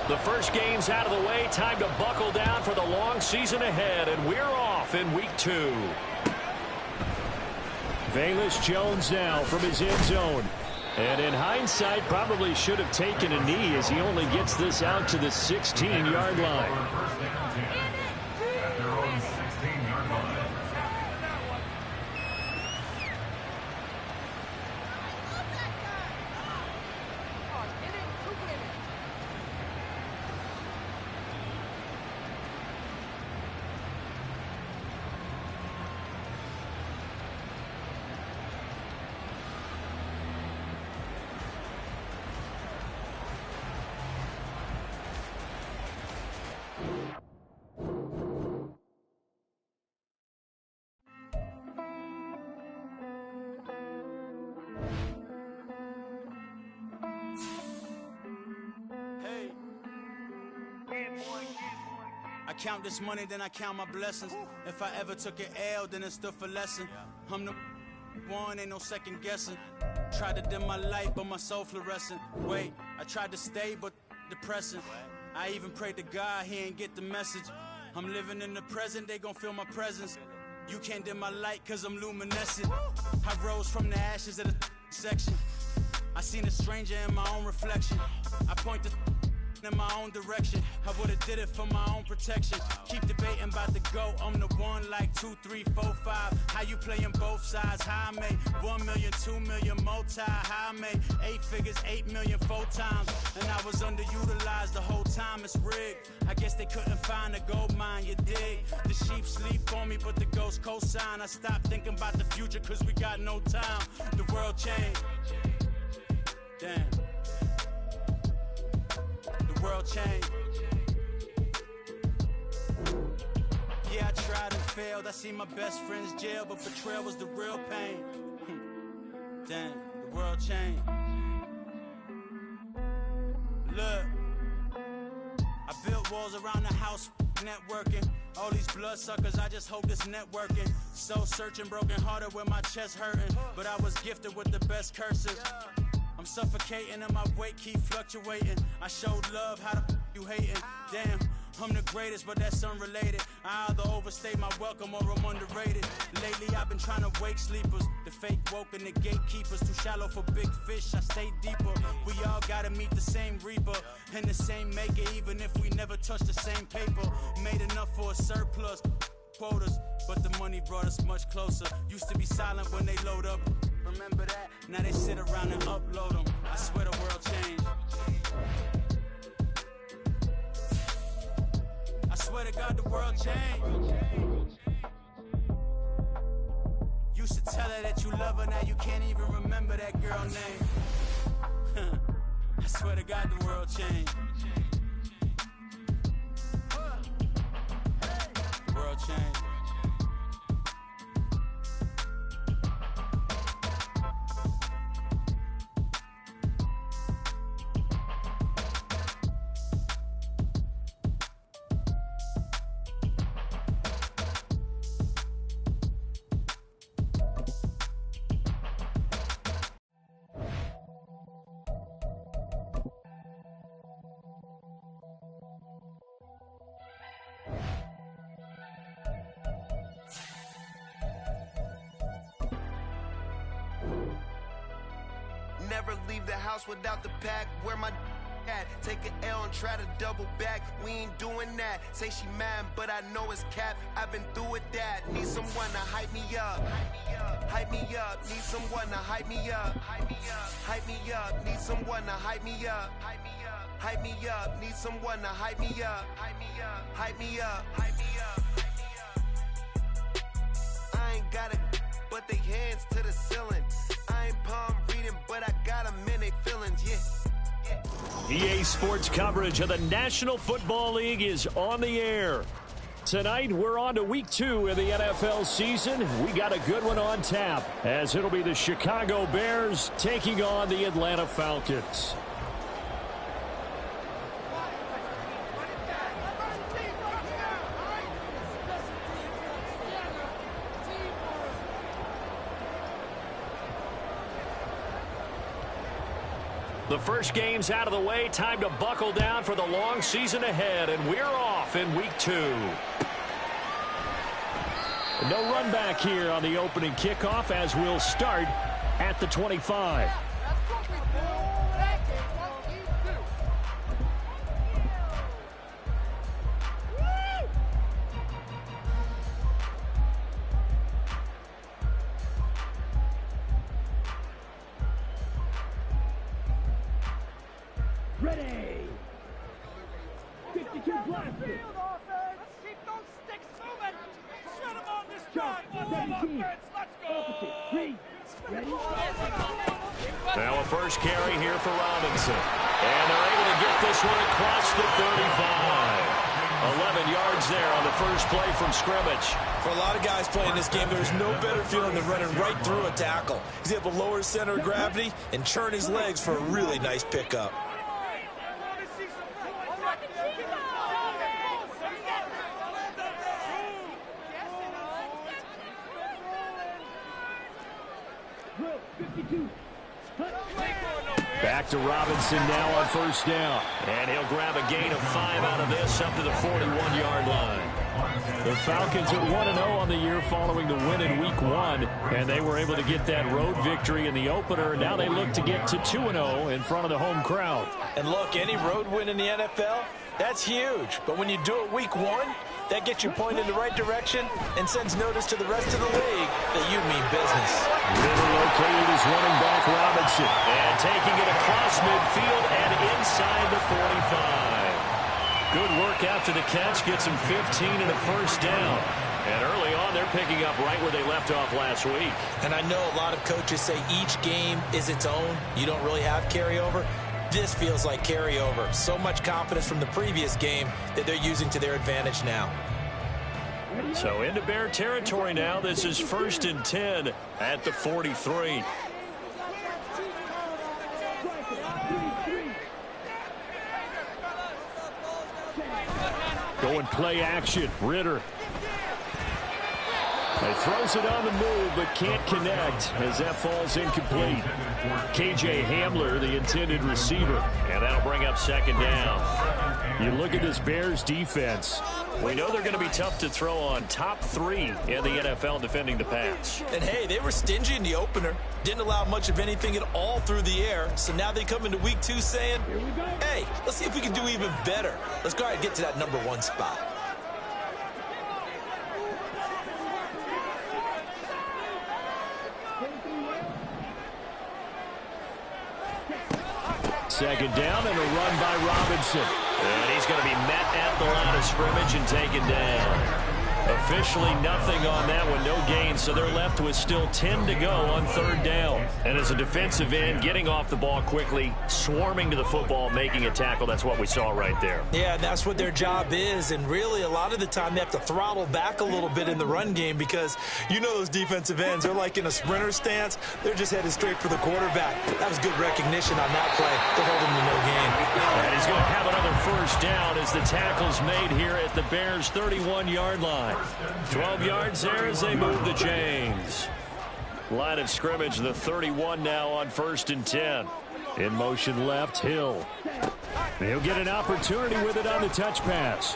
The first game's out of the way. Time to buckle down for the long season ahead, and we're off in week 2. Velus Jones now from his end zone. And in hindsight, probably should have taken a knee as he only gets this out to the 16-yard line. I count this money, then I count my blessings. If I ever took an L, then it stood for lesson. I'm the one, ain't no second guessing. Tried to dim my light, but my soul fluorescent. Wait, I tried to stay, but depressing. I even prayed to God, he ain't get the message. I'm living in the present, they gon' feel my presence. You can't dim my light, cause I'm luminescent. I rose from the ashes of the section. I seen a stranger in my own reflection. I point the in my own direction. I would've did it for my own protection. Keep debating about the GOAT. I'm the one like 2, 3, 4, 5. How you playing both sides? How I made 1 million, 2 million multi. How I made 8 figures, 8 million 4 times. And I was underutilized the whole time. It's rigged. I guess they couldn't find a gold mine, you dig? The sheep sleep on me, but the ghost cosign. I stopped thinking about the future cause we got no time. The world changed. Damn. The world changed. Yeah, I tried and failed. I see my best friends jail, but betrayal was the real pain. Damn, the world changed. Look, I built walls around the house, networking. All these bloodsuckers, I just hope this networking. Soul searching, broken hearted with my chest hurting. But I was gifted with the best curses. I'm suffocating and my weight keep fluctuating. I showed love, how the you hating? Damn, I'm the greatest, but that's unrelated. I either overstay my welcome or I'm underrated. Lately I've been trying to wake sleepers. The fake woke and the gatekeepers. Too shallow for big fish, I stay deeper. We all gotta meet the same reaper and the same maker, even if we never touch the same paper. Made enough for a surplus quotas, but the money brought us much closer. Used to be silent when they load up. Remember that? Now they sit around and upload them. I swear the world changed. I swear to God the world changed. Used to tell her that you love her, now you can't even remember that girl name. I swear to God the world changed. The world changed. Never leave the house without the pack. Where my at? Take an L and try to double back. We ain't doing that. Say she mad, but I know it's cap. I've been through with that. Need someone to hype me up. Hype me up. Need someone to hype me up. Hype me up. Need someone to hype me up. Hype me up. Need someone to hype me up. Hype me up. Hype me up. Hype me up. I ain't got it, but they hands to the ceiling. I ain't palm reading, but I got them in they feelings, yeah. EA Sports coverage of the National Football League is on the air. Tonight, we're on to week 2 of the NFL season. We got a good one on tap, as it'll be the Chicago Bears taking on the Atlanta Falcons. The first game's out of the way. Time to buckle down for the long season ahead, and we're off in week 2. No run back here on the opening kickoff as we'll start at the 25. Ready. 52 blaster. Let's keep those sticks moving. Shut them on this drive. Offense. Let's go. Ready. Now a first carry here for Robinson. And they're able to get this one across the 35. 11 yards there on the first play from scrimmage. For a lot of guys playing this game, there's no better feeling than running right through a tackle. He's able to lower his center of gravity and churn his legs for a really nice pickup. Back to Robinson now on first down. And he'll grab a gain of 5 out of this up to the 41-yard line. The Falcons are 1-0 on the year following the win in week 1. And they were able to get that road victory in the opener. And now they look to get to 2-0 in front of the home crowd. And look, any road win in the NFL, that's huge. But when you do it week 1, that gets you pointed in the right direction and sends notice to the rest of the league that you mean business. Ritter located his running back Robinson. And taking it across midfield and inside the 45. Good work after the catch. Gets him 15 and a first down. And early on, they're picking up right where they left off last week. And I know a lot of coaches say each game is its own. You don't really have carryover. This feels like carryover. So much confidence from the previous game that they're using to their advantage now. So into Bear territory now. This is 1st and 10 at the 43. Going play action. Ritter. He throws it on the move, but can't connect as that falls incomplete. KJ Hamler, the intended receiver, and that'll bring up second down. You look at this Bears defense. We know they're going to be tough to throw on. Top 3 in the NFL defending the pass. And hey, they were stingy in the opener. Didn't allow much of anything at all through the air. So now they come into week 2 saying, hey, let's see if we can do even better. Let's go ahead and get to that number 1 spot. Second down and a run by Robinson. And he's going to be met at the line of scrimmage and taken down. Officially nothing on that one, no gain, so they're left with still 10 to go on 3rd down. And as a defensive end, getting off the ball quickly, swarming to the football, making a tackle, that's what we saw right there. Yeah, that's what their job is, and really a lot of the time they have to throttle back a little bit in the run game because you know those defensive ends, they're like in a sprinter stance, they're just headed straight for the quarterback. That was good recognition on that play to hold him to no gain. And he's going to have another first down as the tackle's made here at the Bears' 31-yard line. 12 yards there as they move the chains. Line of scrimmage, the 31 now on 1st and 10. In motion left, Hill. He'll get an opportunity with it on the touch pass.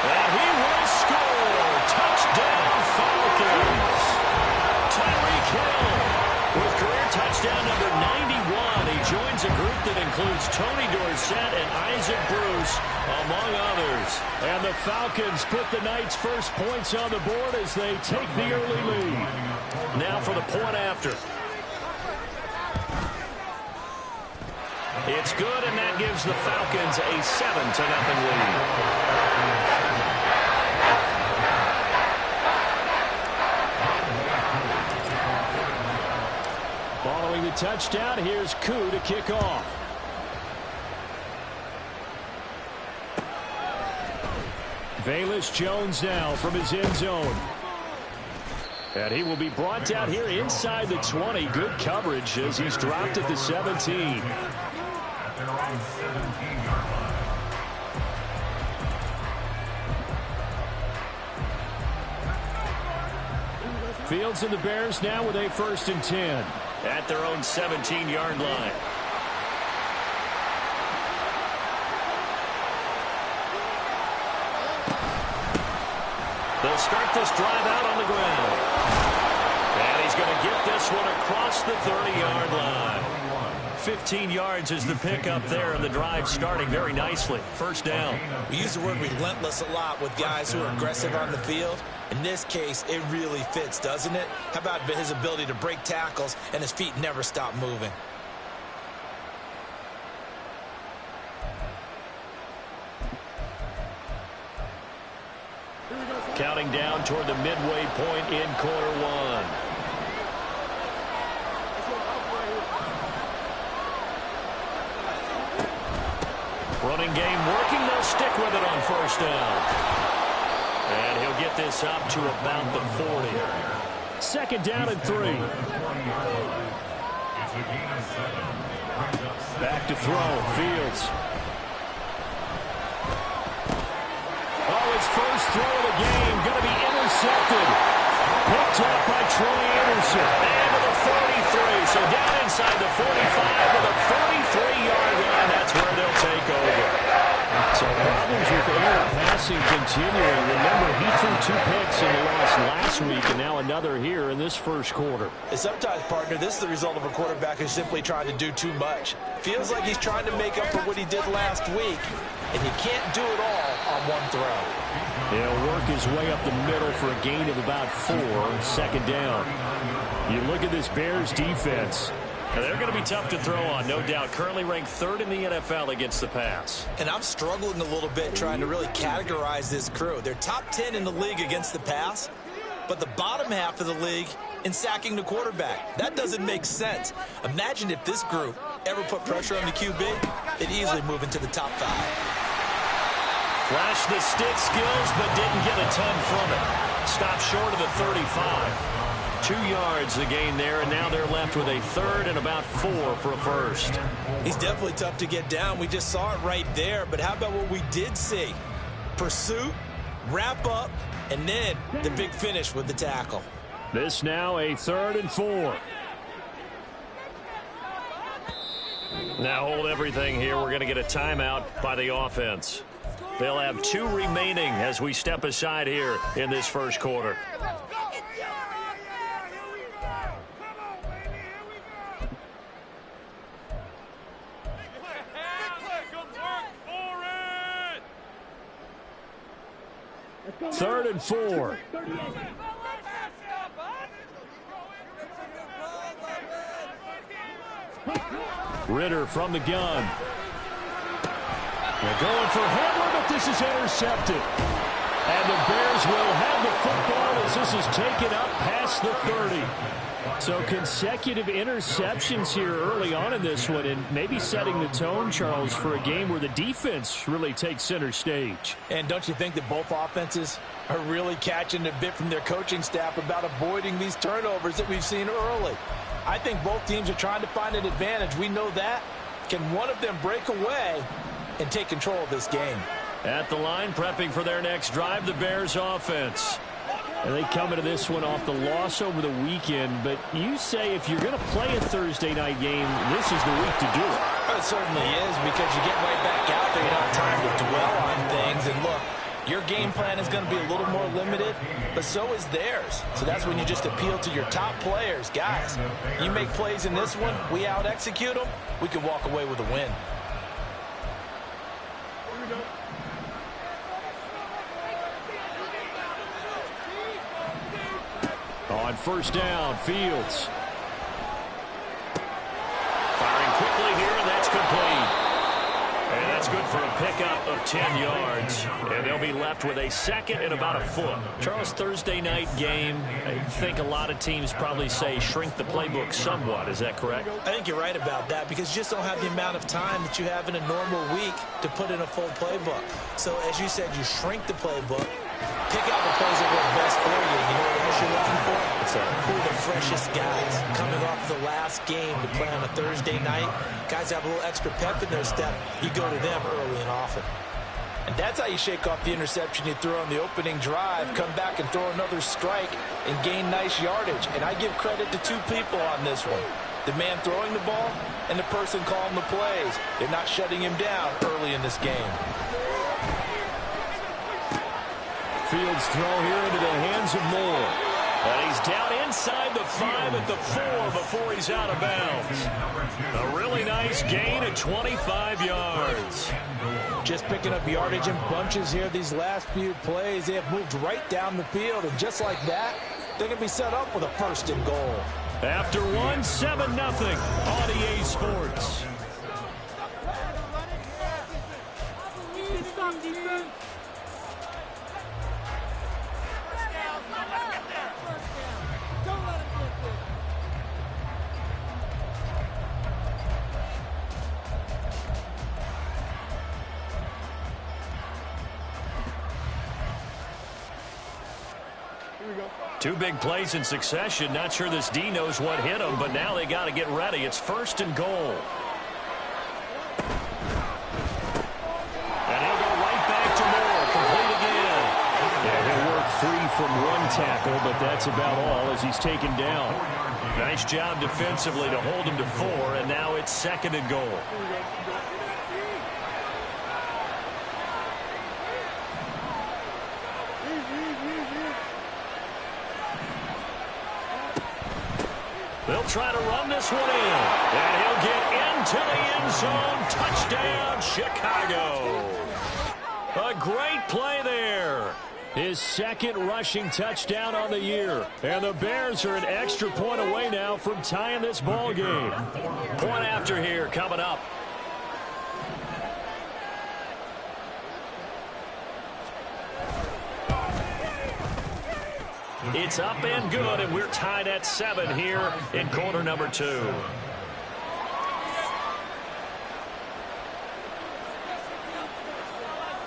And he will score. Touchdown, Falcons. Tyreek Hill with career touchdown number 91. He joins a group that includes Tony Dorsett and Isaac Bruce, among others. And the Falcons put the night's first points on the board as they take the early lead. Now for the point after. It's good, and that gives the Falcons a 7-0 lead. Following the touchdown, here's Koo to kick off. Velus Jones now from his end zone. And he will be brought down here inside the 20. Good coverage as he's dropped at the 17. Fields and the Bears now with a 1st and 10. at their own 17-yard line. They'll start this drive out on the ground. And he's going to get this one across the 30-yard line. 15 yards is the pickup there, and the drive starting very nicely. First down. We use the word relentless a lot with guys who are aggressive on the field. In this case, it really fits, doesn't it? How about his ability to break tackles and his feet never stop moving? Counting down toward the midway point in quarter one. Running game working. They'll stick with it on first down. And he'll get this up to about the 40. Second down and 3. Back to throw. Fields. Oh, his first throw of the game going to be intercepted. Picked up by Troy Anderson. And to the 43. So down inside the 45 to the 43-yard line. That's where they'll take over. So problems with air passing continuing. Remember, he threw 2 picks in the loss last week, and now another here in this first quarter. And sometimes, partner, this is the result of a quarterback who's simply trying to do too much. Feels like he's trying to make up for what he did last week, and you can't do it all on one throw. He'll work his way up the middle for a gain of about 4. Second down. You look at this Bears defense. And they're going to be tough to throw on, no doubt. Currently ranked 3rd in the NFL against the pass. And I'm struggling a little bit trying to really categorize this crew. They're top 10 in the league against the pass, but the bottom half of the league in sacking the quarterback. That doesn't make sense. Imagine if this group ever put pressure on the QB, they'd easily move into the top 5. Flashed the stick skills, but didn't get a ton from it. Stopped short of the 35. 2 yards the gain there, and now they're left with a 3rd and about 4 for a first. He's definitely tough to get down. We just saw it right there, but how about what we did see? Pursuit, wrap up, and then the big finish with the tackle. This now a 3rd and 4. Now hold everything here. We're going to get a timeout by the offense. They'll have 2 remaining as we step aside here in this first quarter. Third and 4. Ritter from the gun. They're going for Hamler, but this is intercepted. And the Bears will have the football as this is taken up past the 30. So consecutive interceptions here early on in this one, and maybe setting the tone, Charles, for a game where the defense really takes center stage. And don't you think that both offenses are really catching a bit from their coaching staff about avoiding these turnovers that we've seen early? I think both teams are trying to find an advantage. We know that. Can one of them break away and take control of this game? At the line, prepping for their next drive, the Bears offense. And they come into this one off the loss over the weekend, but you say if you're going to play a Thursday night game, this is the week to do it. It certainly is, because you get right back out there. You don't have time to dwell on things. And look, your game plan is going to be a little more limited, but so is theirs. So that's when you just appeal to your top players. Guys, you make plays in this one, we out-execute them, we can walk away with a win. On first down, Fields. Firing quickly here, and that's complete. And that's good for a pickup of 10 yards. And they'll be left with a 2nd and about a foot. Charles, Thursday night game, I think a lot of teams probably say shrink the playbook somewhat. Is that correct? I think you're right about that, because you just don't have the amount of time that you have in a normal week to put in a full playbook. So as you said, you shrink the playbook, pick out the plays that work best for you. You know what else you're looking for? Who are the freshest guys coming off the last game to play on a Thursday night? Guys have a little extra pep in their step. You go to them early and often. And that's how you shake off the interception you threw on the opening drive, come back and throw another strike and gain nice yardage. And I give credit to 2 people on this one. the man throwing the ball and the person calling the plays. They're not shutting him down early in this game. Fields throw here into the hands of Moore. And he's down inside the 5 at the 4 before he's out of bounds. A really nice gain of 25 yards. Just picking up yardage in bunches here these last few plays. They have moved right down the field, and just like that, they're going to be set up with a 1st and goal. After 7-0 on EA Sports. Two big plays in succession. Not sure this D knows what hit him, but now they got to get ready. It's 1st and goal. And he'll go right back to Moore. Complete again. Yeah, he'll work free from one tackle, but that's about all as he's taken down. Nice job defensively to hold him to 4, and now it's 2nd and goal. They'll try to run this one in. And he'll get into the end zone. Touchdown, Chicago. A great play there. His 2nd rushing touchdown on the year. And the Bears are an extra point away now from tying this ball game. Point after here coming up. It's up and good, and we're tied at 7 here in quarter number 2.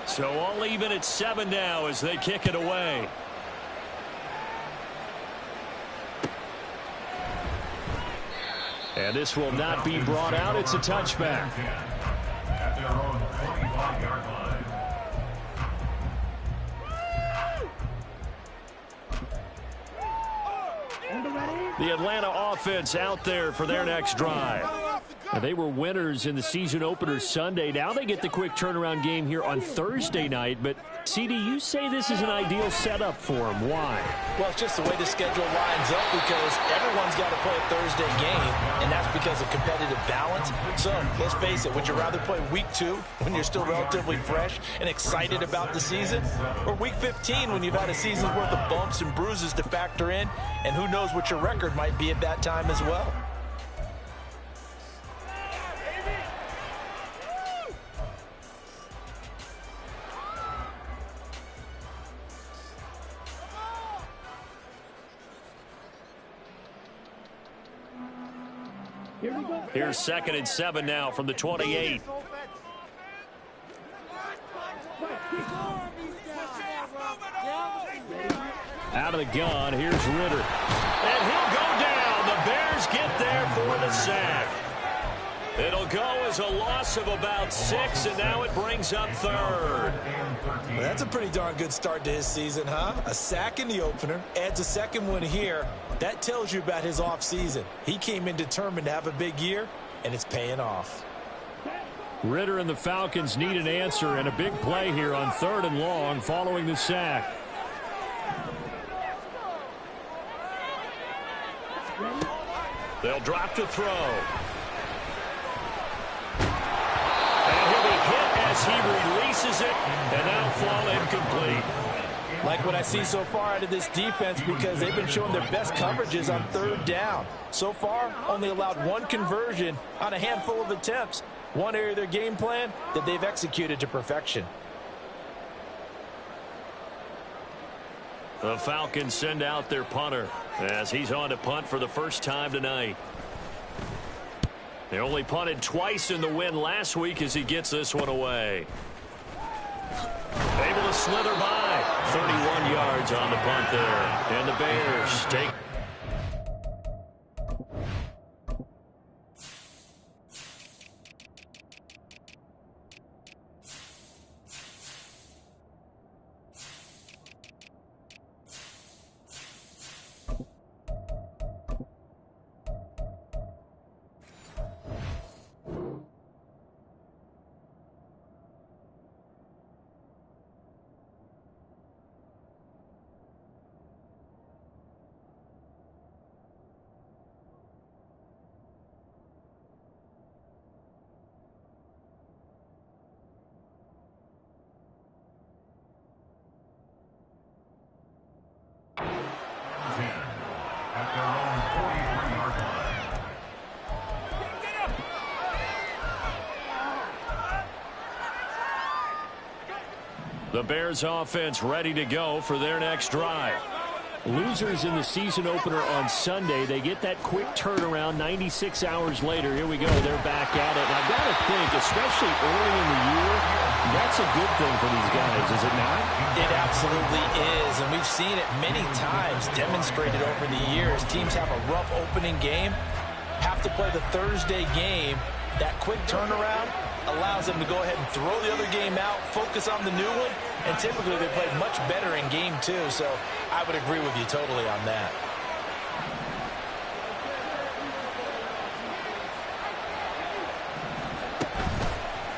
So all even at 7 now as they kick it away. And this will not be brought out. It's a touchback. At their own 25-yard line. The Atlanta offense out there for their next drive. And they were winners in the season opener Sunday. Now they get the quick turnaround game here on Thursday night. But, CD, you say this is an ideal setup for them. Why? Well, it's just the way the schedule lines up because everyone's got to play a Thursday game, and that's because of competitive balance. So, let's face it, would you rather play week 2 when you're still relatively fresh and excited about the season? Or week 15 when you've had a season's worth of bumps and bruises to factor in, and who knows what your record might be at that time as well? Here's 2nd and 7 now from the 28. Out of the gun, here's Ritter. And he'll go down. The Bears get there for the sack. It'll go as a loss of about 6, and now it brings up 3rd. Well, that's a pretty darn good start to his season, huh? A sack in the opener, adds a 2nd one here. That tells you about his offseason. He came in determined to have a big year, and it's paying off. Ritter and the Falcons need an answer, and a big play here on 3rd and long following the sack. They'll drop to throw. And he'll be hit as he releases it, and that'll fall incomplete. Like what I see so far out of this defense because they've been showing their best coverages on 3rd down. So far, only allowed 1 conversion on a handful of attempts. One area of their game plan that they've executed to perfection. The Falcons send out their punter as he's on to punt for the first time tonight. They only punted twice in the win last week as he gets this one away. Able to slither by. 31 yards on the punt there. And the Bears take. The Bears offense ready to go for their next drive. Losers in the season opener on Sunday, they get that quick turnaround 96 hours later. Here we go. They're back at it. And I've got to think, especially early in the year, that's a good thing for these guys, is it not? It absolutely is, and we've seen it many times demonstrated over the years. Teams have a rough opening game, have to play the Thursday game. That quick turnaround allows them to go ahead and throw the other game out, focus on the new one, and typically they play much better in game two, so I would agree with you totally on that.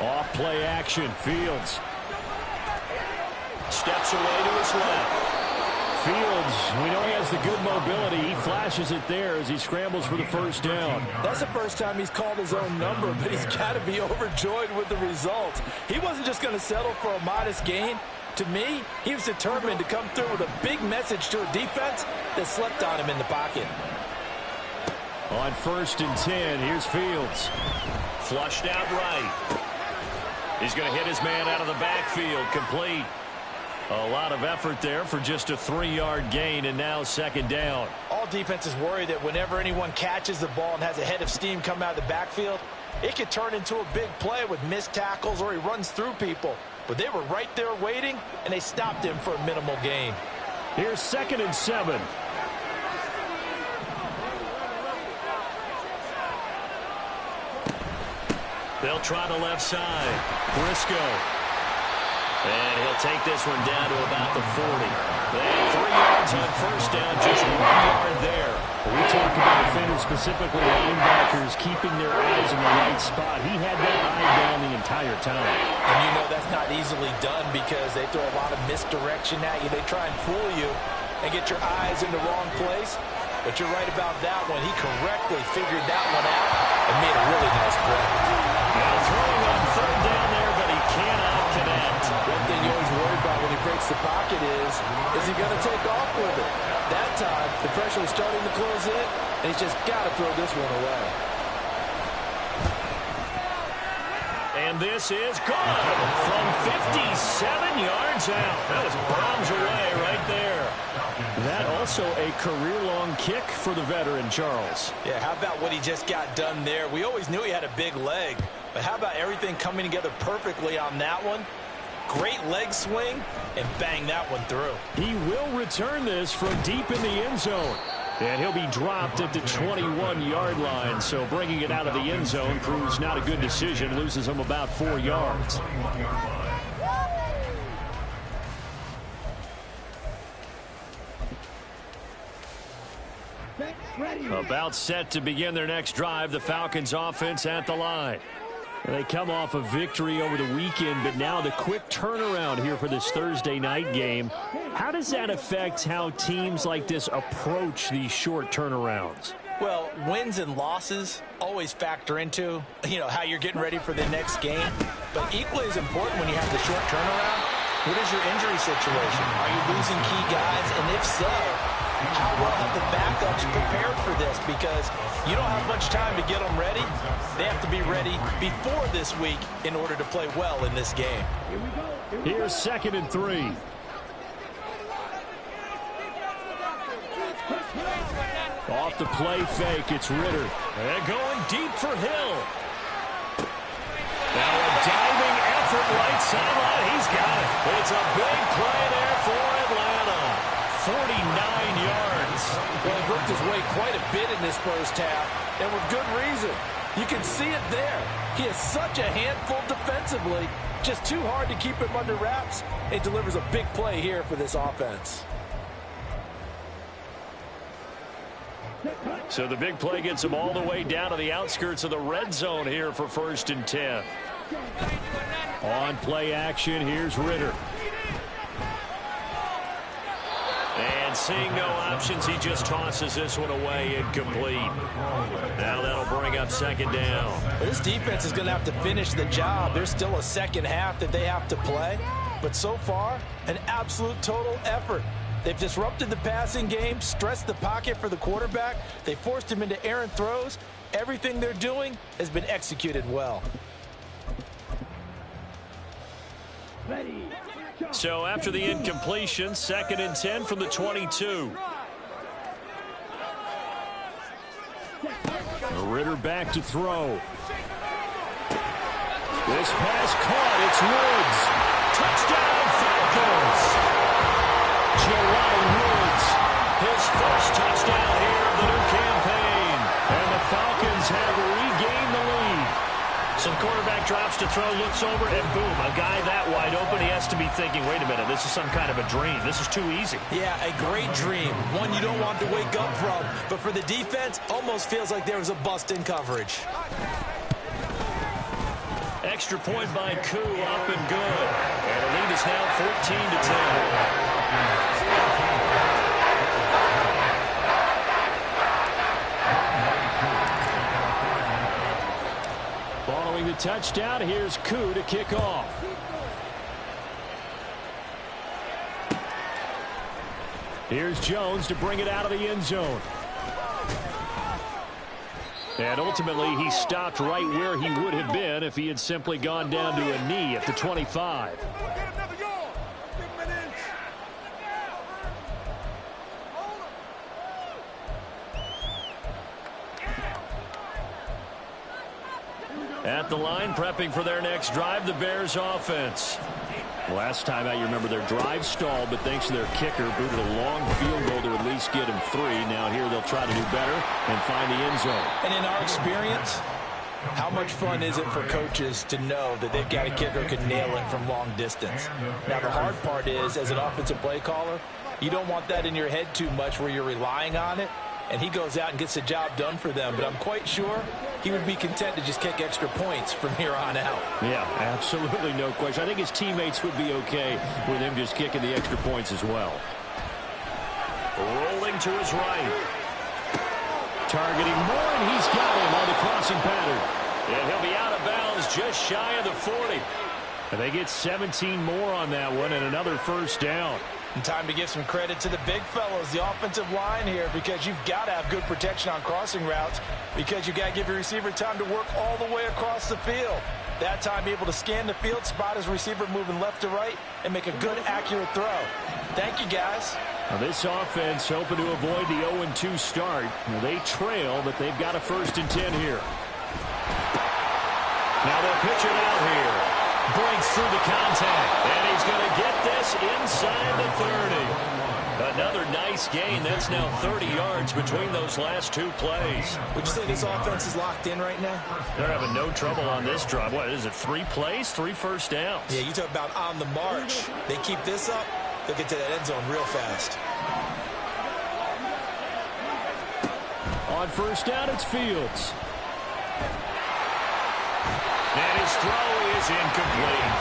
Off play action, Fields. Steps away to his left. Fields, we know he has the good mobility. He flashes it there as he scrambles for the first down. That's the first time he's called his own number, but he's got to be overjoyed with the results. He wasn't just going to settle for a modest gain. To me, he was determined to come through with a big message to a defense that slept on him in the pocket. On 1st and 10, here's Fields. Flushed out right. He's going to hit his man out of the backfield, complete. A lot of effort there for just a 3-yard gain, and now 2nd down. All defenses worry that whenever anyone catches the ball and has a head of steam come out of the backfield, it could turn into a big play with missed tackles or he runs through people. But they were right there waiting, and they stopped him for a minimal gain. Here's 2nd and 7. They'll try the left side. Briscoe. And he'll take this one down to about the 40. They have 3 yards on 1st down, just 1 yard there. We talk about defenders, specifically linebackers, keeping their eyes in the right spot. He had that eye down the entire time. And you know that's not easily done because they throw a lot of misdirection at you. They try and fool you and get your eyes in the wrong place. But you're right about that one. He correctly figured that one out and made a really nice play. Now throwing on 3rd down there, but he cannot connect. One thing you always worry about when he breaks the pocket is he going to take off with it? That time, the pressure was starting to close in, and he's just got to throw this one away. And this is good from 57 yards out. That was bombs away right there. That also a career-long kick for the veteran, Charles. Yeah, how about what he just got done there? We always knew he had a big leg, but how about everything coming together perfectly on that one? Great leg swing, and bang that one through. He will return this from deep in the end zone. And he'll be dropped at the 21-yard line, so bringing it out of the end zone proves not a good decision, loses him about 4 yards. About set to begin their next drive, the Falcons offense at the line. They come off a victory over the weekend, but now the quick turnaround here for this Thursday night game. How does that affect how teams like this approach these short turnarounds? Well, wins and losses always factor into, how you're getting ready for the next game. But equally as important when you have the short turnaround, what is your injury situation? Are you losing key guys? And if so, how well have the backups prepared for this? Because you don't have much time to get them ready. They have to be ready before this week in order to play well in this game. Here's 2nd and 3. Off the play fake, it's Ritter. And going deep for Hill. Now a diving effort right sideline. He's got it. It's a big play there for Atlanta. 49 yards. Well, he worked his way quite a bit in this first half, and with good reason. You can see it there. He is such a handful defensively. Just too hard to keep him under wraps. It delivers a big play here for this offense. So the big play gets him all the way down to the outskirts of the red zone here for 1st and 10. On play action, here's Ritter. And seeing no options, he just tosses this one away, incomplete. Now that'll bring up 2nd down. This defense is going to have to finish the job. There's still a second half that they have to play. But so far, an absolute total effort. They've disrupted the passing game, stressed the pocket for the quarterback. They forced him into errant throws. Everything they're doing has been executed well. Ready. So after the incompletion, 2nd and 10 from the 22. Ritter back to throw. This pass caught. It's Woods. Touchdown Falcons. Jelani Woods. His first touchdown here of the new campaign. And the Falcons have regained the lead. So the quarterback drops to throw, looks over, and boom, a guy that wide open, he has to be thinking, wait a minute, this is some kind of a dream. This is too easy. Yeah, a great dream. One you don't want to wake up from. But for the defense, almost feels like there was a bust in coverage. Extra point by Koo, up and good. And the lead is now 14-10. Following the touchdown, here's Koo to kick off. Here's Jones to bring it out of the end zone. And ultimately, he stopped right where he would have been if he had simply gone down to a knee at the 25. At the line, prepping for their next drive, the Bears offense. Last time out, you remember their drive stalled, but thanks to their kicker, booted a long field goal to at least get him 3. Now here they'll try to do better and find the end zone. And in our experience, how much fun is it for coaches to know that they've got a kicker who can nail it from long distance? Now the hard part is, as an offensive play caller, you don't want that in your head too much where you're relying on it. And he goes out and gets the job done for them. But I'm quite sure he would be content to just kick extra points from here on out. Yeah, absolutely no question. I think his teammates would be okay with him just kicking the extra points as well. Rolling to his right. Targeting Moore, and he's got him on the crossing pattern. And he'll be out of bounds just shy of the 40. And they get 17 more on that one and another first down. And time to give some credit to the big fellows, the offensive line here, because you've got to have good protection on crossing routes, because you've got to give your receiver time to work all the way across the field. That time, able to scan the field, spot his receiver moving left to right, and make a good, accurate throw. Thank you, guys. Now this offense hoping to avoid the 0-2 start. Now they trail, but they've got a 1st and 10 here. Now they'll pitch it out here. Breaks through the contact, and he's going to get this inside the 30. Another nice gain. That's now 30 yards between those last 2 plays. Would you say this offense is locked in right now? They're having no trouble on this drive. What is it, 3 plays, 3 first downs? Yeah, you talk about on the march. They keep this up, they'll get to that end zone real fast. On first down, it's Fields. And his throw is incomplete.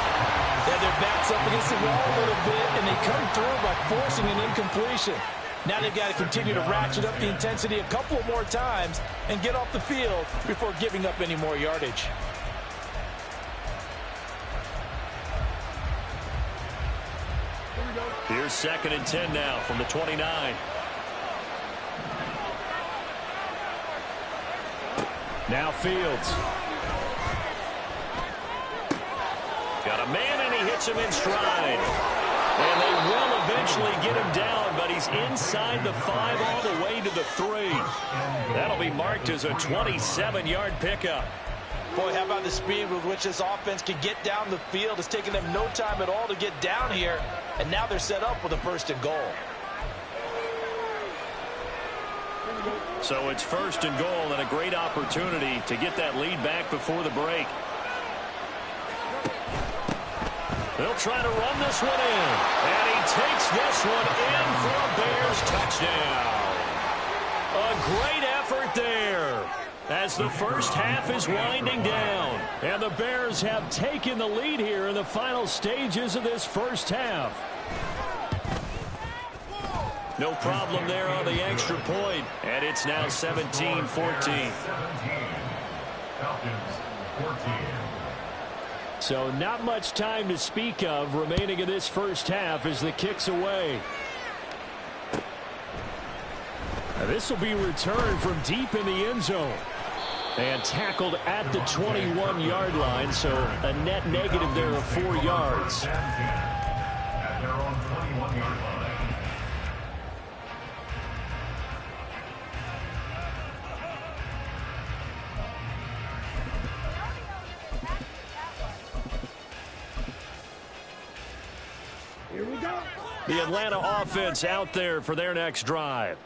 Yeah, their back's up against the wall a little bit, and they come through by forcing an incompletion. Now they've got to continue to ratchet up the intensity a couple more times and get off the field before giving up any more yardage. Here's 2nd and 10 now from the 29. Now Fields. Got a man, and he hits him in stride. And they will eventually get him down, but he's inside the 5 all the way to the 3. That'll be marked as a 27-yard pickup. Boy, how about the speed with which this offense can get down the field? It's taken them no time at all to get down here, and now they're set up with a 1st and goal. So it's 1st and goal, and a great opportunity to get that lead back before the break. They'll try to run this one in. And he takes this one in for a Bears touchdown. A great effort there as the first half is winding down. And the Bears have taken the lead here in the final stages of this first half. No problem there on the extra point. And it's now 17-14. Falcons 14. So not much time to speak of remaining in this first half as the kick's away. Now this will be returned from deep in the end zone. And tackled at the 21-yard line, so a net negative there of 4 yards. The Atlanta offense out there for their next drive.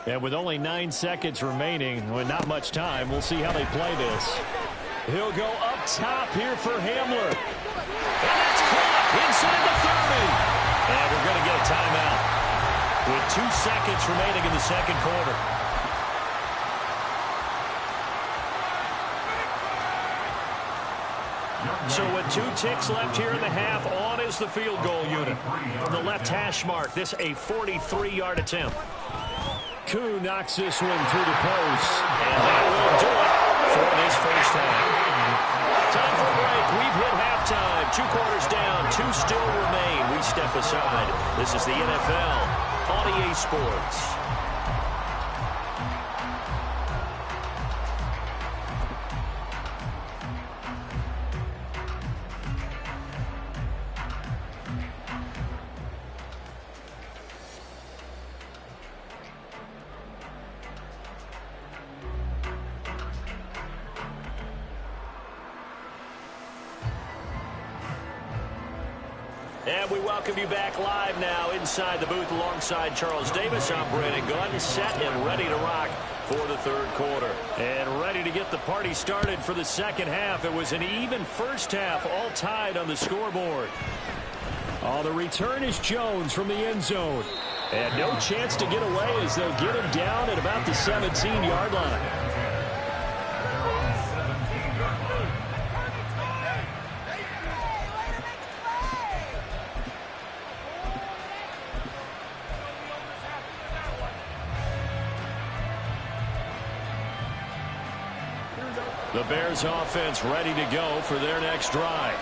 And with only 9 seconds remaining, with not much time, we'll see how they play this. He'll go up top here for Hamler. And that's caught inside the 30. And we're going to get a timeout with 2 seconds remaining in the second quarter. So with 2 ticks left here in the half, on is the field goal unit. From the left hash mark, this a 43-yard attempt. Koo knocks this one through the post. And that will do it for this first half. Time for a break. We've hit halftime. 2 quarters down. 2 still remain. We step aside. This is the NFL on EA Sports. And we welcome you back live now inside the booth alongside Charles Davis. I'm Brandon Gunn, set and ready to rock for the third quarter. And ready to get the party started for the second half. It was an even first half, all tied on the scoreboard. Oh, the return is Jones from the end zone. And no chance to get away as they'll get him down at about the 17-yard line. The Bears offense ready to go for their next drive.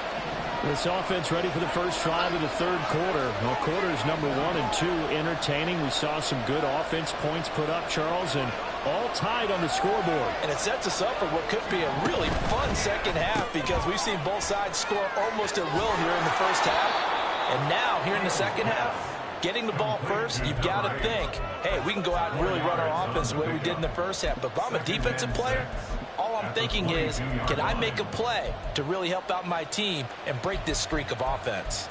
This offense ready for the first drive of the third quarter. Well, quarters number 1 and 2 entertaining. We saw some good offense points put up, Charles, and all tied on the scoreboard. And it sets us up for what could be a really fun second half because we've seen both sides score almost at will here in the first half. And now, here in the second half, getting the ball first, you've got to think, hey, we can go out and really run our offense the way we did in the first half. But if I'm a defensive player, all I'm thinking is, can I make a play to really help out my team and break this streak of offense?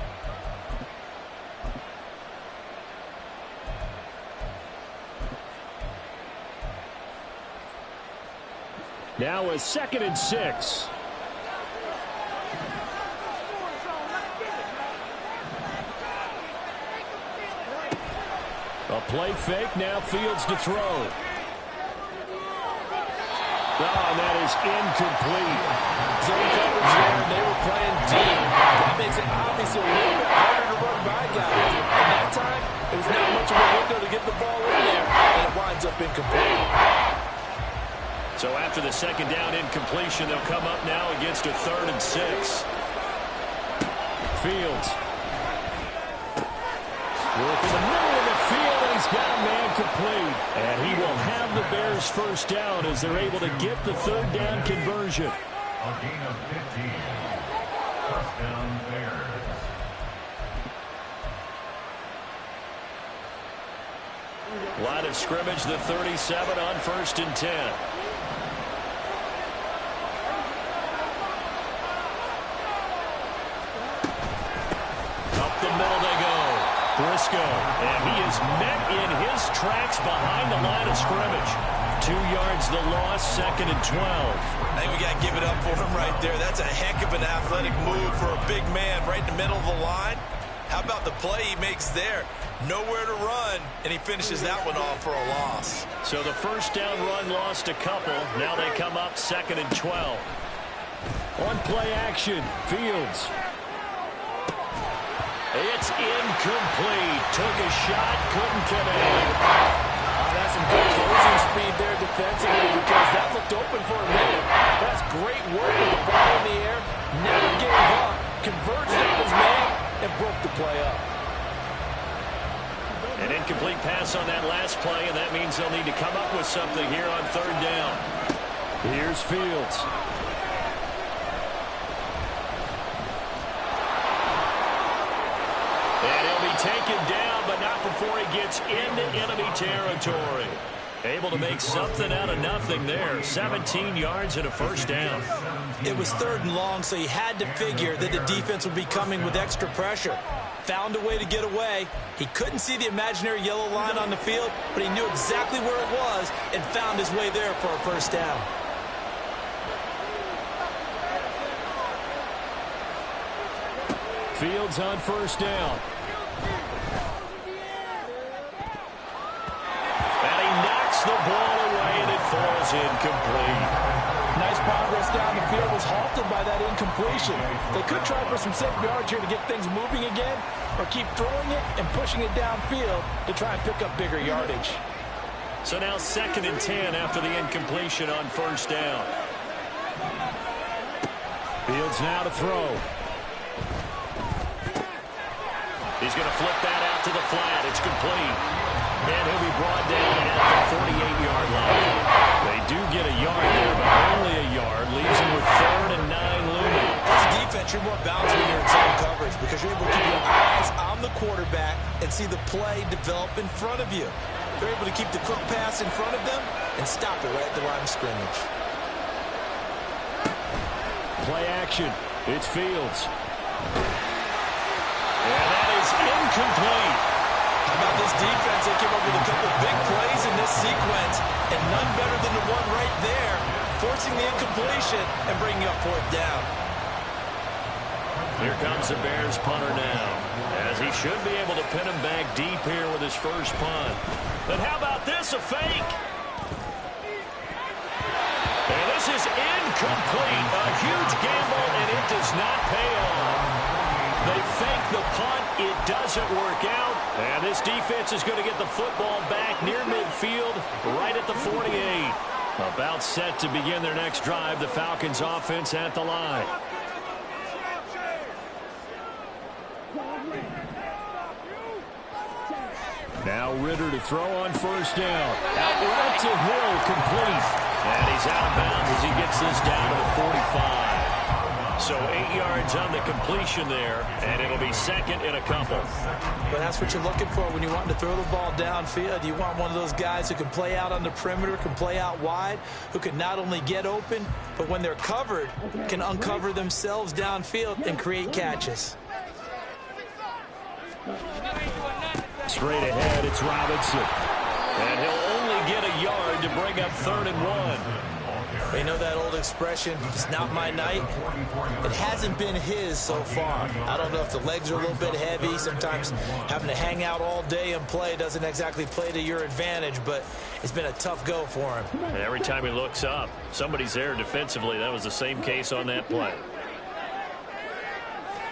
Now a 2nd and 6. A play fake, now Fields to throw. Oh, and that is incomplete. Zone coverage there, and they were playing deep. That makes it obviously a little bit harder to run by guys. And that time, it was not much of a window to get the ball in there, and it winds up incomplete. So after the second down incompletion, they'll come up now against a 3rd and 6. Fields. Work in the middle of the field, and he's got a man complete. And he will have the Bears first down as they're able to get the 3rd down conversion. A gain of 15. First down, Bears. Line of scrimmage, the 37 on 1st and 10. Up the middle they go. Briscoe, and he is met in his tracks behind the line of scrimmage. 2 yards the loss, 2nd and 12. I think we got to give it up for him right there. That's a heck of an athletic move for a big man right in the middle of the line. How about the play he makes there? Nowhere to run, and he finishes that one off for a loss. So the first down run lost a couple. Now they come up 2nd and 12. On play action, Fields. It's incomplete. Took a shot, couldn't connect. That's some good closing speed there defensively because that looked open for a minute. That's great work with the ball in the air. Never gave up. Converged on his man and broke the play up. An incomplete pass on that last play, and that means they'll need to come up with something here on 3rd down. Here's Fields. And he'll be taken down, but not before he gets into enemy territory. Able to make something out of nothing there. 17 yards and a first down. It was 3rd and long, so he had to figure that the defense would be coming with extra pressure. Found a way to get away. He couldn't see the imaginary yellow line on the field, but he knew exactly where it was and found his way there for a first down. Fields on first down. And he knocks the ball away, and it falls incomplete. Nice progress down the field, was halted by that incompletion. They could try for some safe yards here to get things moving again, or keep throwing it and pushing it downfield to try and pick up bigger yardage. So now 2nd and 10 after the incompletion on first down. Fields now to throw. He's going to flip that out to the flat. It's complete. And he'll be brought down at the 48-yard line. They do get a yard there, but only a yard. Leaves him with 3rd and 9 looming. As a defense, you're more balanced when you're in zone coverage because you're able to keep your eyes on the quarterback and see the play develop in front of you. They're able to keep the quick pass in front of them and stop it right at the line of scrimmage. Play action. It's Fields. And that is incomplete. How about this defense? They came up with a couple big plays in this sequence, and none better than the one right there, forcing the incompletion and bringing up 4th down. Here comes the Bears punter now, as he should be able to pin him back deep here with his first punt. But how about this, a fake? And this is incomplete. A huge gamble, and it does not pay off. They fake the punt. It doesn't work out. And this defense is going to get the football back near midfield, right at the 48. About set to begin their next drive. The Falcons offense at the line. Now Ritter to throw on first down. Out right to Hill, complete. And he's out of bounds as he gets this down to the 45. So 8 yards on the completion there, and it'll be 2nd and a couple. But that's what you're looking for when you want to throw the ball downfield. You want one of those guys who can play out on the perimeter, can play out wide, who can not only get open, but when they're covered, can uncover themselves downfield and create catches. Straight ahead, it's Robinson. And he'll only get a yard to bring up 3rd and 1. You know that old expression, it's not my night? It hasn't been his so far. I don't know if the legs are a little bit heavy. Sometimes having to hang out all day and play doesn't exactly play to your advantage, but it's been a tough go for him. And every time he looks up, somebody's there defensively. That was the same case on that play.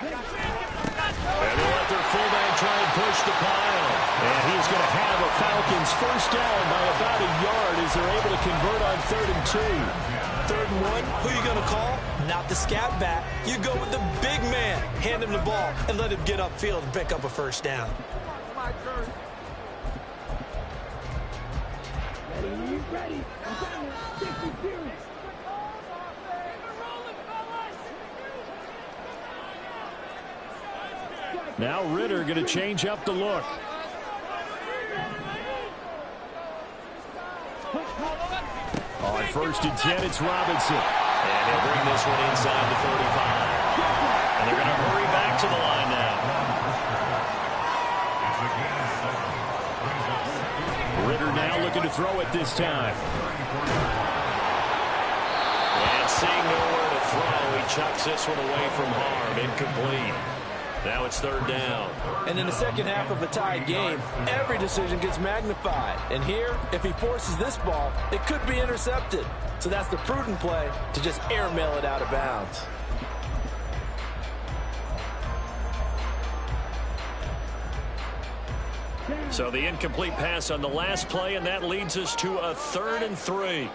And they let their fullback try and push the pile. And he's going to have a Falcons first down by about a yard as they're able to convert on 3rd and 2. 3rd and 1, who are you going to call? Not the scat back. You go with the big man. Hand him the ball and let him get upfield and pick up a first down. Ready. Now Ritter going to change up the look. On 1st and 10, it's Robinson. And he'll bring this one inside the 35. And they're going to hurry back to the line now. Ritter now looking to throw it this time. And seeing nowhere to throw, he chucks this one away from harm. Incomplete. Now it's 3rd down. And in the second half of a tied game, every decision gets magnified. And here, if he forces this ball, it could be intercepted. So that's the prudent play to just airmail it out of bounds. So the incomplete pass on the last play, and that leads us to a 3rd and 3.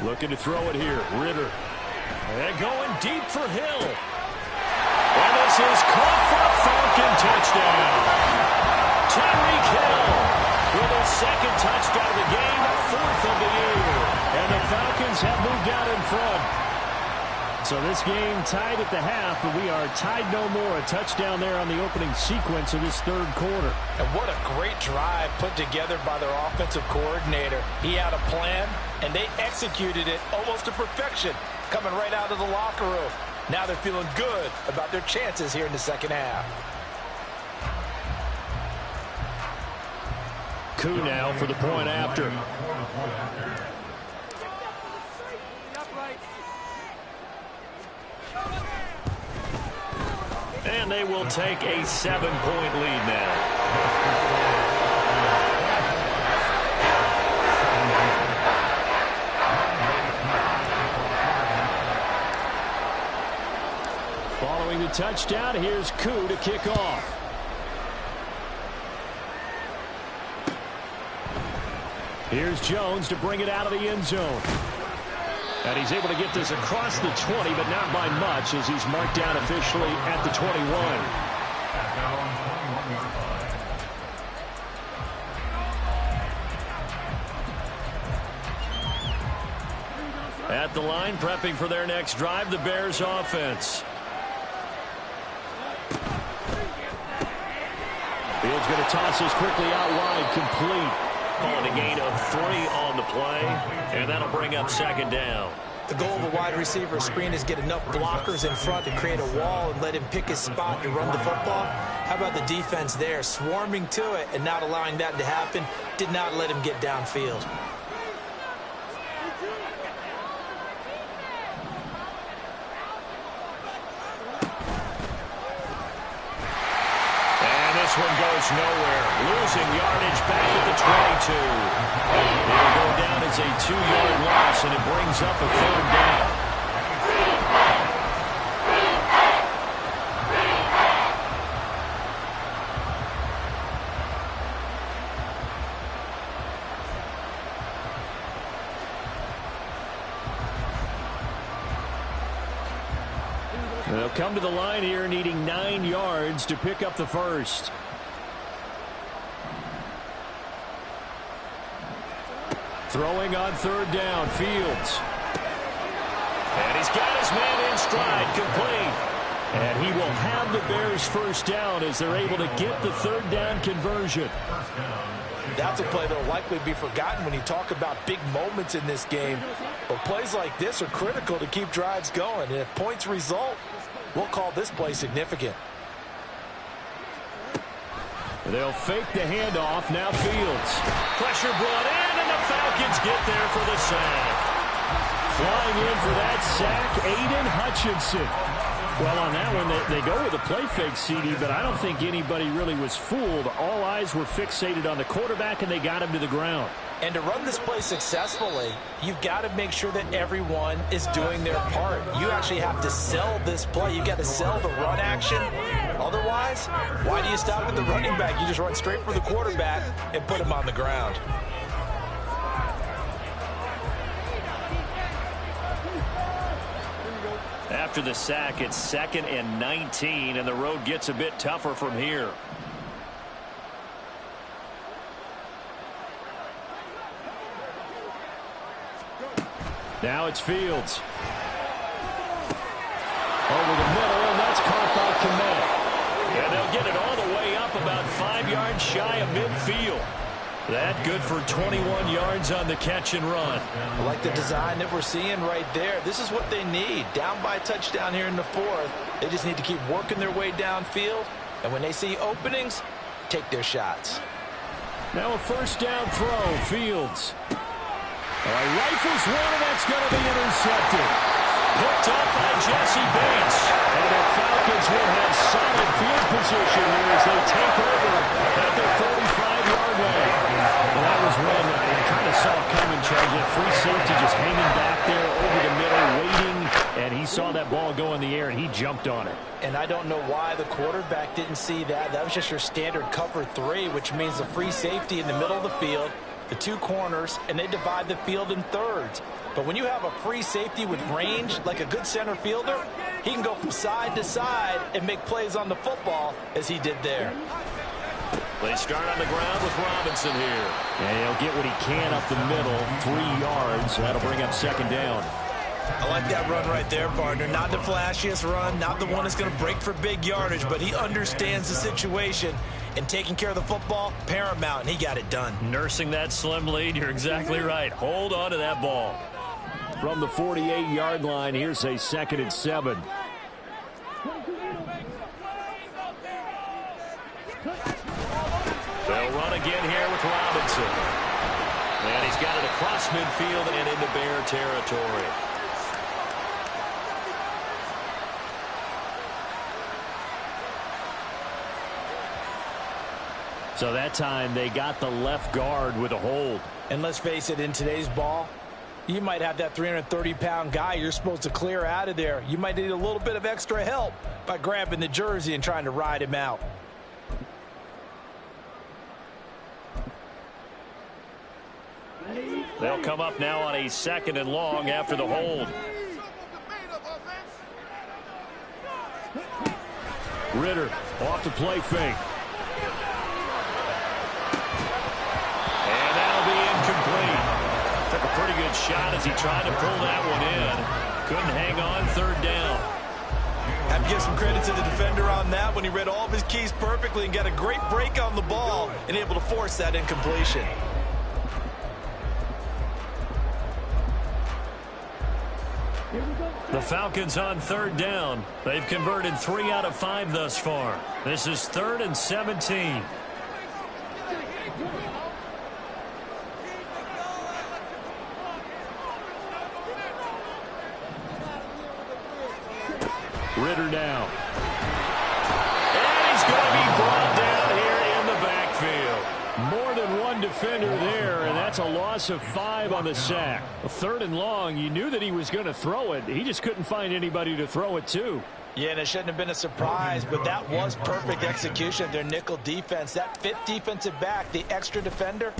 Looking to throw it here, Ritter. And going deep for Hill. And this is caught for a Falcon touchdown. Tyreek Hill with his 2nd touchdown of the game, 4th of the year. And the Falcons have moved out in front. So this game tied at the half, but we are tied no more. A touchdown there on the opening sequence of this third quarter. And what a great drive put together by their offensive coordinator. He had a plan, and they executed it almost to perfection, coming right out of the locker room. Now they're feeling good about their chances here in the second half. Koo now for the point after. And they will take a 7-point lead now. Following the touchdown, here's Koo to kick off. Here's Jones to bring it out of the end zone. And he's able to get this across the 20, but not by much, as he's marked down officially at the 21. At the line, prepping for their next drive, the Bears offense. Fields going to toss this quickly out wide, complete. Calling a gain of 3 on the play, and that'll bring up second down. The goal of a wide receiver screen is get enough blockers in front to create a wall and let him pick his spot to run the football. How about the defense there, swarming to it and not allowing that to happen? Did not let him get downfield. This one goes nowhere. Losing yardage back at the 22. It'll go down as a 2-yard loss, and it brings up a third down. They'll come to the line here needing 9 yards to pick up the first. Throwing on third down, Fields. And he's got his man in stride, complete. And he will have the Bears first down as they're able to get the third down conversion. That's a play that will likely be forgotten when you talk about big moments in this game. But plays like this are critical to keep drives going. And if points result, we'll call this play significant. They'll fake the handoff. Now Fields. Pressure brought in, and the Falcons get there for the sack. Flying in for that sack, Aiden Hutchinson. Well, on that one, they go with a play fake, CD, but I don't think anybody really was fooled. All eyes were fixated on the quarterback, and they got him to the ground. And to run this play successfully, you've got to make sure that everyone is doing their part. You actually have to sell this play. You've got to sell the run action. Otherwise, why do you stop at the running back? You just run straight for the quarterback and put him on the ground. After the sack, it's 2nd and 19, and the road gets a bit tougher from here. Now it's Fields. Over the middle, and that's caught by Kmet. And they'll get it all the way up about 5 yards shy of midfield. That good for 21 yards on the catch and run. I like the design that we're seeing right there. This is what they need. Down by a touchdown here in the 4th. They just need to keep working their way downfield. And when they see openings, take their shots. Now a first down throw, Fields. Rifles one, and that's going to be intercepted. Picked up by Jesse Bates. And the Falcons will have solid field position here as they take over at the 35-yard line. Well, that was one I kind of saw coming, Charles. That free safety just hanging back there over the middle, waiting, and he saw that ball go in the air, and he jumped on it. And I don't know why the quarterback didn't see that. That was just your standard cover 3, which means the free safety in the middle of the field, the 2 corners, and they divide the field in thirds. But when you have a free safety with range, like a good center fielder, he can go from side to side and make plays on the football as he did there. They start on the ground with Robinson here. And he'll get what he can up the middle, 3 yards. That'll bring up second down. I like that run right there, partner. Not the flashiest run, not the one that's going to break for big yardage, but he understands the situation, and taking care of the football, paramount, and he got it done. Nursing that slim lead, you're exactly right. Hold on to that ball. From the 48-yard line, here's a 2nd and 7. They'll run again here with Robinson. And he's got it across midfield and into Bear territory. So that time they got the left guard with a hold. And let's face it, in today's ball, you might have that 330-pound guy you're supposed to clear out of there. You might need a little bit of extra help by grabbing the jersey and trying to ride him out. They'll come up now on a 2nd and long after the hold. Ritter off the play fake. And that'll be incomplete. Took a pretty good shot as he tried to pull that one in. Couldn't hang on, 3rd down. Have to give some credit to the defender on that when he read all of his keys perfectly and got a great break on the ball and able to force that incompletion. The Falcons on 3rd down. They've converted 3 out of 5 thus far. This is 3rd and 17. Ritter now. And he's going to be brought down here in the backfield. More than one defender there, and that's a loss of 5 on the sack. 3rd and long, you knew that he was going to throw it. He just couldn't find anybody to throw it to. Yeah, and it shouldn't have been a surprise, but that was perfect execution of their nickel defense. That 5th defensive back, the extra defender,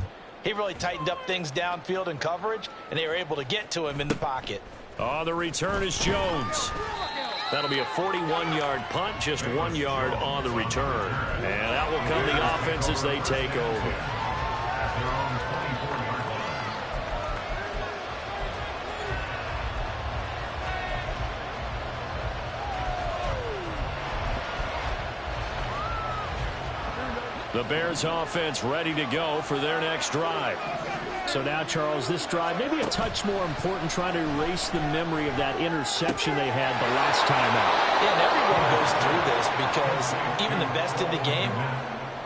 he really tightened up things downfield in coverage, and they were able to get to him in the pocket. On the return is Jones. That'll be a 41-yard punt, just 1 yard on the return. And that will come the offense as they take over. The Bears offense ready to go for their next drive. So now, Charles, this drive maybe a touch more important, trying to erase the memory of that interception they had the last time out. Yeah, and everyone goes through this because even the best in the game,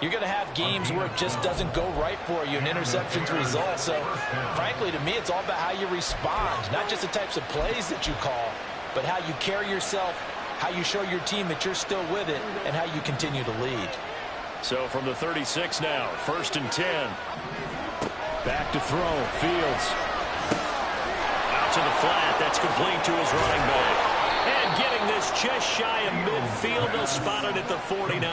you're going to have games where it just doesn't go right for you and interceptions result. So, frankly, to me, it's all about how you respond, not just the types of plays that you call, but how you carry yourself, how you show your team that you're still with it, and how you continue to lead. So from the 36 now, 1st and 10. Back to throw. Fields. Out to the flat. That's complete to his running back. And getting this just shy of midfield. They'll spot it at the 49.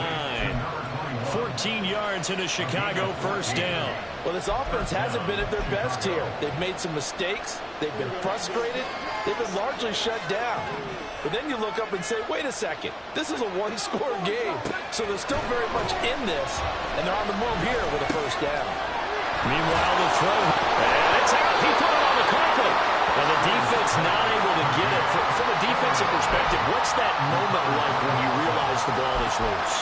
14 yards in a Chicago 1st down. Well, this offense hasn't been at their best here. They've made some mistakes. They've been frustrated. They've been largely shut down. But then you look up and say, wait a second, this is a one-score game. So they're still very much in this, and they're on the move here with a 1st down. Meanwhile, the throw, and it's out. He put it on the carpet. And the defense not able to get it. From a defensive perspective, what's that moment like when you realize the ball is loose?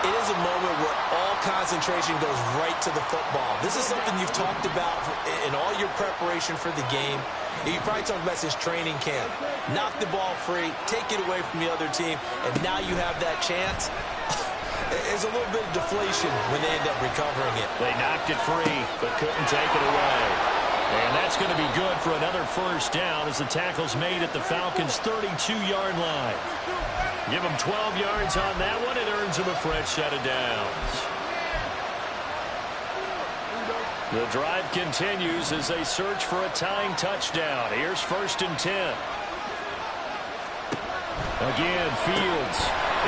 It is a moment where all concentration goes right to the football. This is something you've talked about in all your preparation for the game. You probably talked about since training camp. Knock the ball free, take it away from the other team, and now you have that chance. There's a little bit of deflation when they end up recovering it. They knocked it free, but couldn't take it away. And that's going to be good for another 1st down as the tackle's made at the Falcons' 32-yard line. Give them 12 yards on that one. It earns them a fresh set of downs. The drive continues as they search for a tying touchdown. Here's 1st and 10. Again, Fields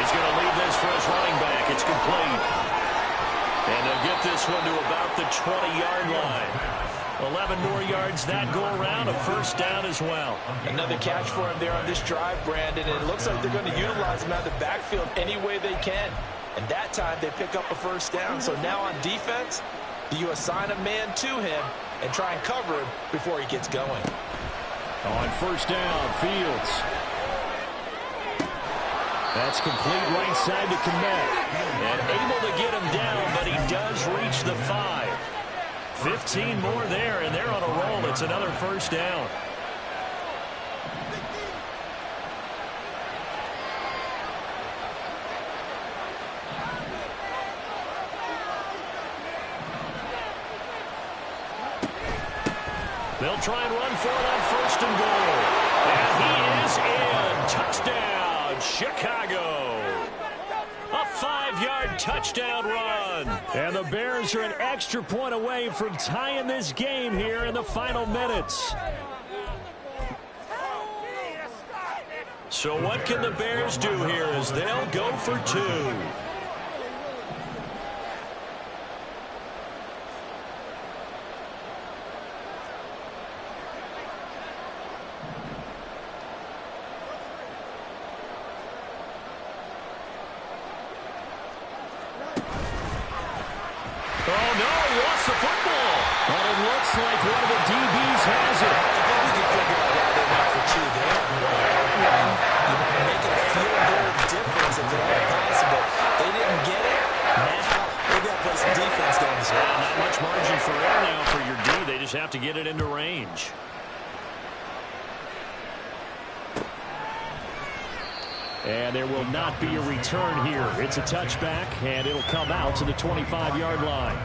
is going to leave this for his running back. It's complete. And they'll get this one to about the 20-yard line. 11 more yards that go around, a 1st down as well. Another catch for him there on this drive, Brandon, and it looks like they're going to utilize him out of the backfield any way they can. And that time they pick up a 1st down. So now on defense, you assign a man to him and try and cover him before he gets going. On first down, Fields. That's complete right side to Kmet. And able to get him down, but he does reach the 5. 15 more there, and they're on a roll. It's another first down. They'll try and run for it on first and goal. And he is in. Touchdown, Chicago. A 5-yard touchdown run. And the Bears are an extra point away from tying this game here in the final minutes. So what can the Bears do here as they'll go for 2? Like one of the DBs has it. I think we can figure out why they went for 2 there. You make it a field goal difference if at all possible. They didn't get it. Now they got to play some defense down the stretch. Not much margin for error now for your D. They just have to get it into range. And there will not be a return here. It's a touchback, and it'll come out to the 25-yard line.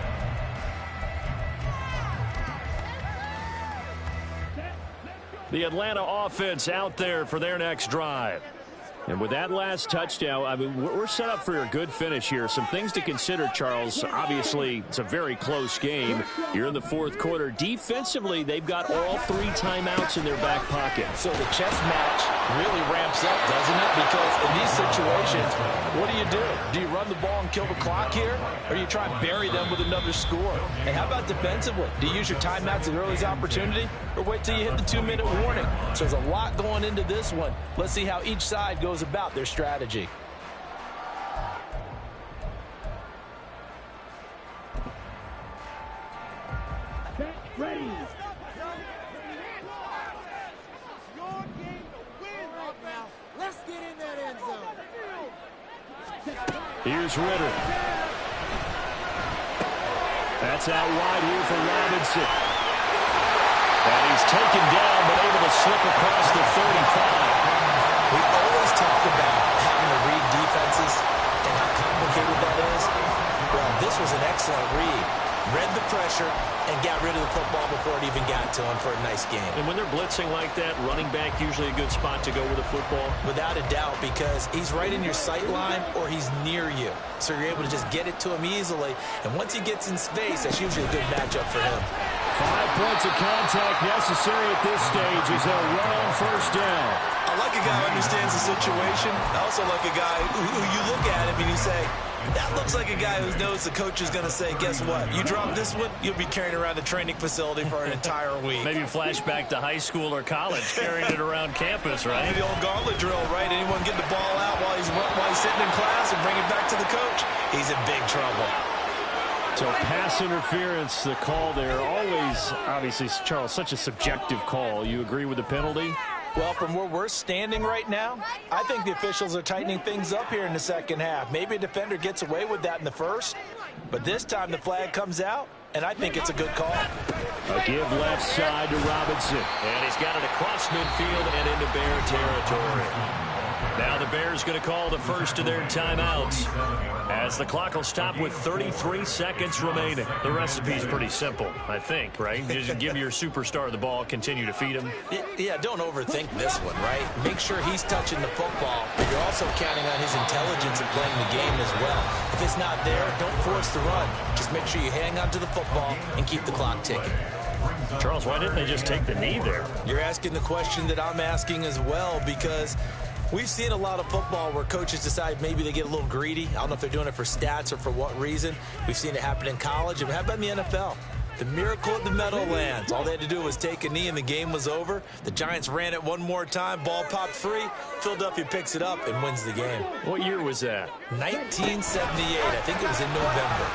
The Atlanta offense out there for their next drive. And with that last touchdown, I mean, we're set up for a good finish here. Some things to consider, Charles. Obviously, it's a very close game. You're in the fourth quarter. Defensively, they've got all 3 timeouts in their back pocket. So the chess match really ramps up, doesn't it? Because in these situations, what do? Do you run the ball and kill the clock here? Or do you try and bury them with another score? And how about defensively? Do you use your timeouts at earliest opportunity? Or wait till you hit the 2-minute warning? So there's a lot going into this one. Let's see how each side goes about their strategy. Ready. Let's get in that end zone. Here's Ritter. That's out wide here for Robinson. And he's taken down, but able to slip across the 35. We always talk about having to read defenses and how complicated that is. Well, this was an excellent read. Read the pressure and got rid of the football before it even got to him for a nice game. And when they're blitzing like that, running back usually a good spot to go with the football? Without a doubt, because he's right in your sight line or he's near you. So you're able to just get it to him easily. And once he gets in space, that's usually a good matchup for him. 5 points of contact necessary at this stage as they'll run on first down. I like a guy who understands the situation. I also like a guy who you look at him and you say, that looks like a guy who knows the coach is going to say, guess what? You drop this one, you'll be carrying around the training facility for an entire week. Maybe flashback to high school or college, carrying it around campus, right? The old gauntlet drill, right? Anyone get the ball out while he's sitting in class and bring it back to the coach? He's in big trouble. So pass interference, the call there. Always, obviously, Charles, such a subjective call. You agree with the penalty? Well, from where we're standing right now, I think the officials are tightening things up here in the second half. Maybe a defender gets away with that in the first, but this time the flag comes out, and I think it's a good call. A give left side to Robinson. And he's got it across midfield and into Bear territory. Now the Bears going to call the first of their timeouts as the clock will stop with 33 seconds remaining. The recipe's pretty simple, I think, right? You just give your superstar the ball, continue to feed him. Yeah, don't overthink this one, right? Make sure he's touching the football, but you're also counting on his intelligence in playing the game as well. If it's not there, don't force the run. Just make sure you hang on to the football and keep the clock ticking. Charles, why didn't they just take the knee there? You're asking the question that I'm asking as well, because we've seen a lot of football where coaches decide maybe they get a little greedy. I don't know if they're doing it for stats or for what reason. We've seen it happen in college and it happened in the NFL. The miracle of the Meadowlands. All they had to do was take a knee and the game was over. The Giants ran it one more time. Ball popped free. Philadelphia picks it up and wins the game. What year was that? 1978. I think it was in November.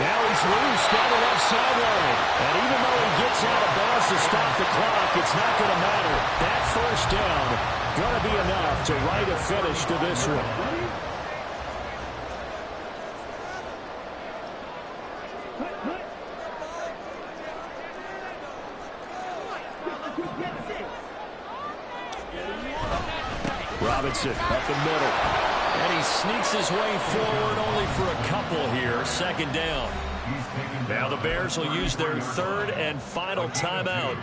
Now he's loose down the left sideline. And even though he gets out of bounds to stop the clock, it's not going to matter. That first down going to be enough to write a finish to this one. Robinson up the middle. And he sneaks his way forward only for a couple here. Second down. Now the Bears will use their third and final timeout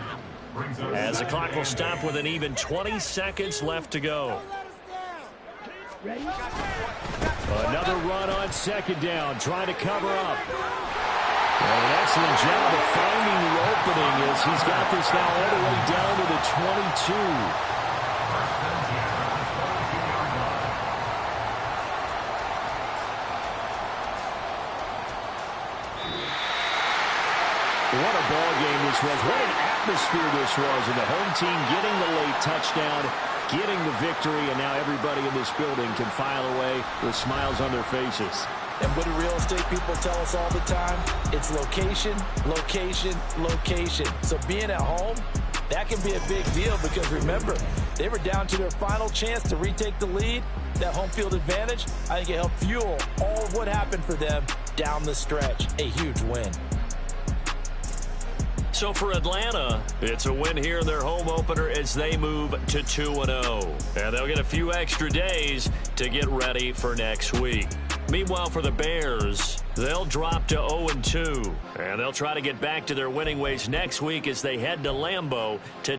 as the clock will stop with an even 20 seconds left to go. Another run on second down, trying to cover up. And an excellent job of finding the opening as he's got this now all the way down to the 22. What a ball game this was. What an atmosphere this was. And the home team getting the late touchdown, getting the victory, and now everybody in this building can file away with smiles on their faces. And what do real estate people tell us all the time? It's location, location, location. So being at home, that can be a big deal because remember, they were down to their final chance to retake the lead. That home field advantage, I think it helped fuel all of what happened for them down the stretch. A huge win. So for Atlanta, it's a win here in their home opener as they move to 2-0. And they'll get a few extra days to get ready for next week. Meanwhile, for the Bears, they'll drop to 0-2. And they'll try to get back to their winning ways next week as they head to Lambeau to